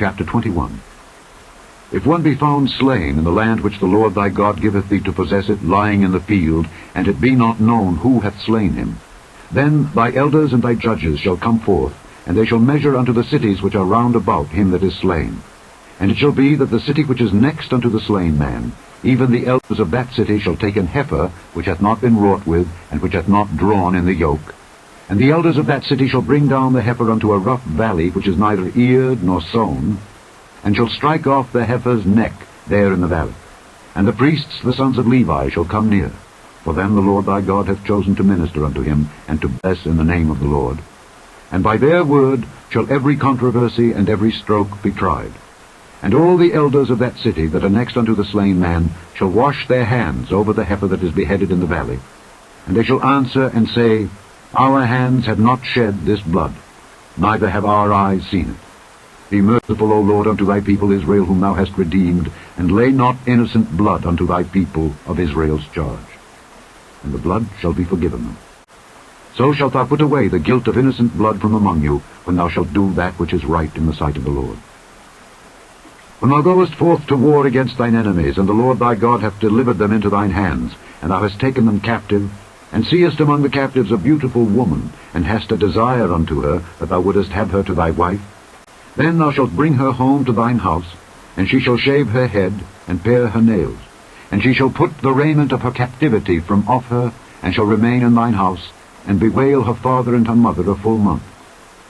Chapter 21. If one be found slain in the land which the Lord thy God giveth thee to possess it, lying in the field, and it be not known who hath slain him, then thy elders and thy judges shall come forth, and they shall measure unto the cities which are round about him that is slain. And it shall be that the city which is next unto the slain man, even the elders of that city shall take an heifer which hath not been wrought with, and which hath not drawn in the yoke. And the elders of that city shall bring down the heifer unto a rough valley, which is neither eared nor sown, and shall strike off the heifer's neck there in the valley. And the priests, the sons of Levi, shall come near, for them the Lord thy God hath chosen to minister unto him, and to bless in the name of the Lord. And by their word shall every controversy and every stroke be tried. And all the elders of that city that are next unto the slain man shall wash their hands over the heifer that is beheaded in the valley. And they shall answer and say, Our hands have not shed this blood, neither have our eyes seen it. Be merciful, O Lord, unto thy people Israel, whom thou hast redeemed, and lay not innocent blood unto thy people of Israel's charge. And the blood shall be forgiven them. So shalt thou put away the guilt of innocent blood from among you, when thou shalt do that which is right in the sight of the Lord. When thou goest forth to war against thine enemies, and the Lord thy God hath delivered them into thine hands, and thou hast taken them captive, and seest among the captives a beautiful woman, and hast a desire unto her, that thou wouldest have her to thy wife, then thou shalt bring her home to thine house, and she shall shave her head, and pare her nails. And she shall put the raiment of her captivity from off her, and shall remain in thine house, and bewail her father and her mother a full month.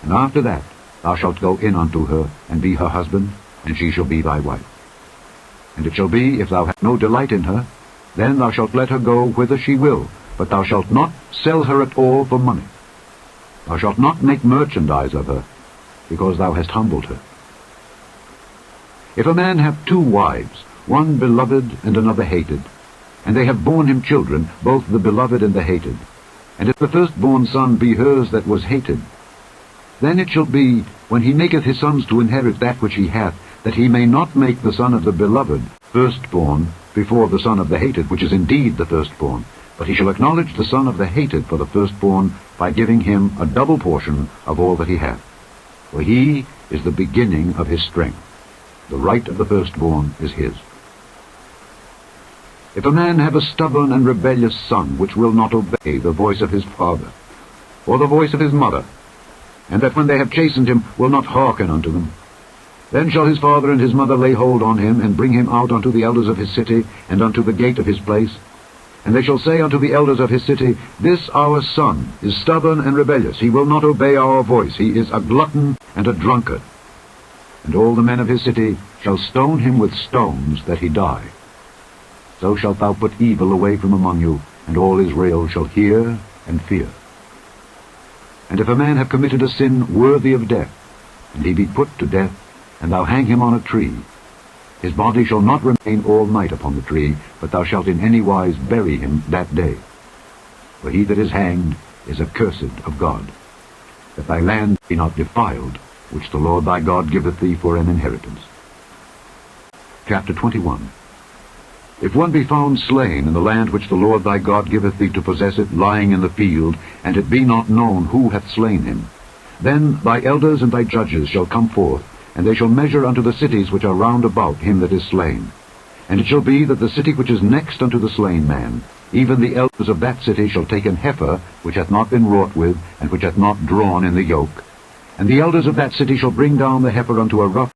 And after that thou shalt go in unto her, and be her husband, and she shall be thy wife. And it shall be, if thou have no delight in her, then thou shalt let her go whither she will, but thou shalt not sell her at all for money. Thou shalt not make merchandise of her, because thou hast humbled her. If a man have two wives, one beloved and another hated, and they have borne him children, both the beloved and the hated, and if the firstborn son be hers that was hated, then it shall be, when he maketh his sons to inherit that which he hath, that he may not make the son of the beloved firstborn before the son of the hated, which is indeed the firstborn, but he shall acknowledge the son of the hated for the firstborn, by giving him a double portion of all that he hath. For he is the beginning of his strength. The right of the firstborn is his. If a man have a stubborn and rebellious son, which will not obey the voice of his father, or the voice of his mother, and that when they have chastened him will not hearken unto them, then shall his father and his mother lay hold on him, and bring him out unto the elders of his city, and unto the gate of his place. And they shall say unto the elders of his city, This our son is stubborn and rebellious. He will not obey our voice. He is a glutton and a drunkard. And all the men of his city shall stone him with stones, that he die. So shalt thou put evil away from among you, and all Israel shall hear and fear. And if a man have committed a sin worthy of death, and he be put to death, and thou hang him on a tree, his body shall not remain all night upon the tree, but thou shalt in any wise bury him that day. For he that is hanged is accursed of God, that thy land be not defiled, which the Lord thy God giveth thee for an inheritance. Chapter 21. If one be found slain in the land which the Lord thy God giveth thee to possess it, lying in the field, and it be not known who hath slain him, then thy elders and thy judges shall come forth, and they shall measure unto the cities which are round about him that is slain. And it shall be that the city which is next unto the slain man, even the elders of that city shall take an heifer which hath not been wrought with, and which hath not drawn in the yoke. And the elders of that city shall bring down the heifer unto a rough